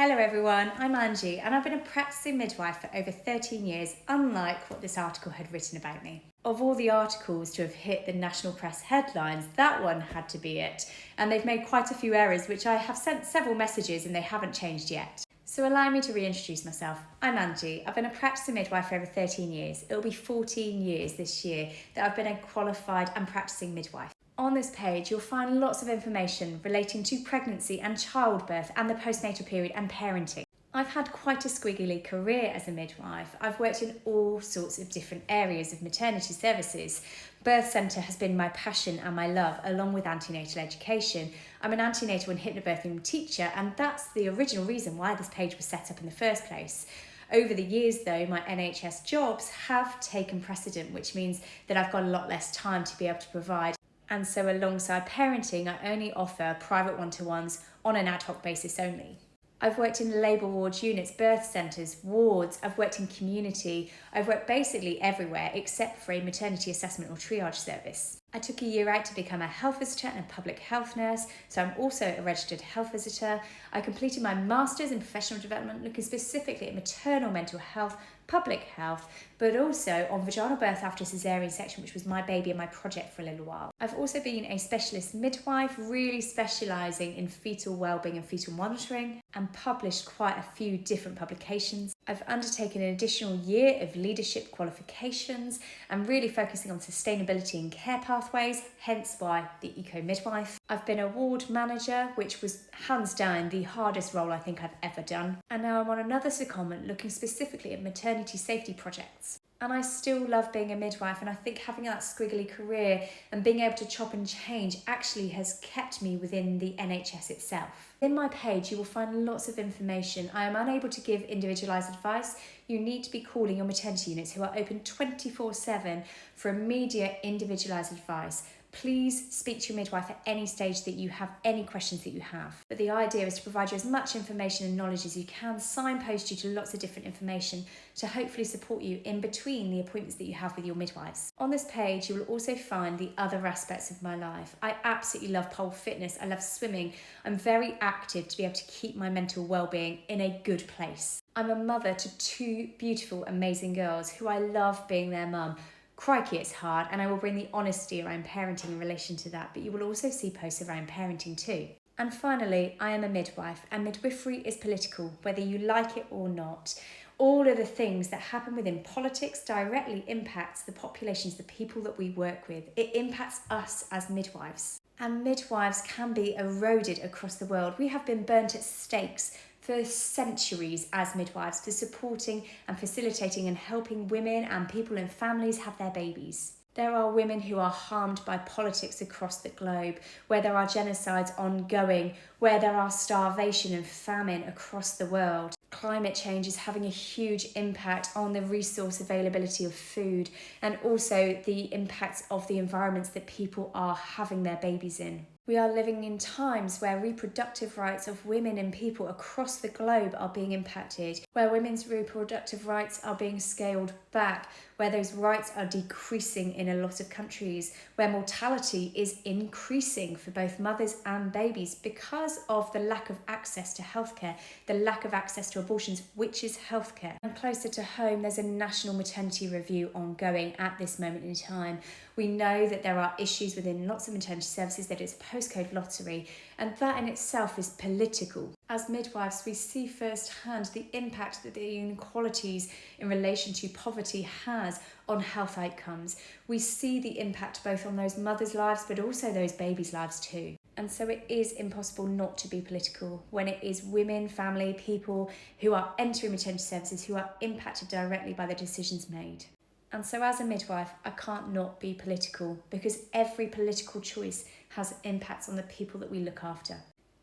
Hello everyone, I'm Angie and I've been a practicing midwife for over 13 years, unlike what this article had written about me. Of all the articles to have hit the national press headlines, that one had to be it. And they've made quite a few errors, which I have sent several messages and they haven't changed yet. So allow me to reintroduce myself. I'm Angie. I've been a practicing midwife for over 13 years. It'll be 14 years this year that I've been a qualified and practicing midwife. On this page, you'll find lots of information relating to pregnancy and childbirth and the postnatal period and parenting. I've had quite a squiggly career as a midwife. I've worked in all sorts of different areas of maternity services. Birth centre has been my passion and my love, along with antenatal education. I'm an antenatal and hypnobirthing teacher, and that's the original reason why this page was set up in the first place. Over the years though, my NHS jobs have taken precedent, which means that I've got a lot less time to be able to provide. And so alongside parenting, I only offer private one-to-ones on an ad hoc basis only. I've worked in labour wards, units, birth centres, wards, I've worked in community, I've worked basically everywhere except for a maternity assessment or triage service. I took a year out to become a health visitor and a public health nurse, so I'm also a registered health visitor. I completed my Masters in Professional Development looking specifically at maternal mental health, public health, but also on vaginal birth after caesarean section, which was my baby and my project for a little while. I've also been a specialist midwife, really specialising in fetal wellbeing and fetal monitoring, and published quite a few different publications. I've undertaken an additional year of leadership qualifications and really focusing on sustainability and care pathways, hence why the Eco Midwife. I've been a ward manager, which was hands down the hardest role I think I've ever done. And now I'm on another secondment looking specifically at maternity safety projects. And I still love being a midwife, and I think having that squiggly career and being able to chop and change actually has kept me within the NHS itself. In my page you will find lots of information. I am unable to give individualised advice. You need to be calling your maternity units who are open 24/7 for immediate individualised advice. Please speak to your midwife at any stage that you have any questions that you have. But the idea is to provide you as much information and knowledge as you can, signpost you to lots of different information to hopefully support you in between the appointments that you have with your midwives. On this page, you will also find the other aspects of my life. I absolutely love pole fitness. I love swimming. I'm very active to be able to keep my mental well-being in a good place. I'm a mother to two beautiful, amazing girls who I love being their mum. Crikey, it's hard, and I will bring the honesty around parenting in relation to that, but you will also see posts around parenting too. And finally, I am a midwife, and midwifery is political, whether you like it or not. All of the things that happen within politics directly impacts the populations, the people that we work with. It impacts us as midwives. And midwives can be eroded across the world. We have been burnt at stakes for centuries as midwives for supporting and facilitating and helping women and people and families have their babies. There are women who are harmed by politics across the globe, where there are genocides ongoing, where there are starvation and famine across the world. Climate change is having a huge impact on the resource availability of food and also the impacts of the environments that people are having their babies in. We are living in times where reproductive rights of women and people across the globe are being impacted, where women's reproductive rights are being scaled back, where those rights are decreasing in a lot of countries, where mortality is increasing for both mothers and babies because of the lack of access to healthcare, the lack of access to abortions, which is healthcare. And closer to home, there's a national maternity review ongoing at this moment in time. We know that there are issues within lots of maternity services, that it's postcode lottery, and that in itself is political. As midwives, we see firsthand the impact that the inequalities in relation to poverty has on health outcomes. We see the impact both on those mothers' lives, but also those babies' lives too. And so it is impossible not to be political when it is women, family, people who are entering maternity services who are impacted directly by the decisions made. And so as a midwife, I can't not be political because every political choice has impacts on the people that we look after.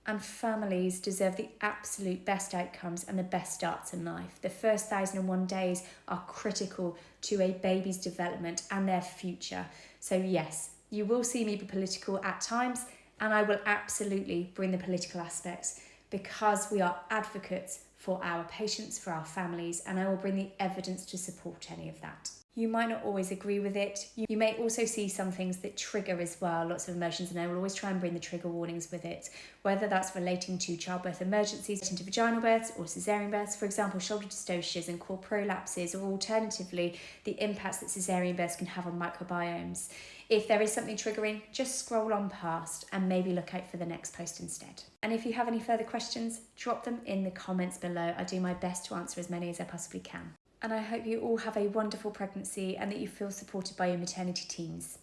And families deserve the absolute best outcomes and the best starts in life. The first 1,001 days are critical to a baby's development and their future. So yes, you will see me be political at times, and I will absolutely bring the political aspects because we are advocates for our patients, for our families, and I will bring the evidence to support any of that. You might not always agree with it. You may also see some things that trigger as well, lots of emotions, and I will always try and bring the trigger warnings with it, whether that's relating to childbirth emergencies, into vaginal births or caesarean births, for example, shoulder dystocias and core prolapses, or alternatively, the impacts that caesarean births can have on microbiomes. If there is something triggering, just scroll on past and maybe look out for the next post instead. And if you have any further questions, drop them in the comments below. I do my best to answer as many as I possibly can. And I hope you all have a wonderful pregnancy and that you feel supported by your maternity teams.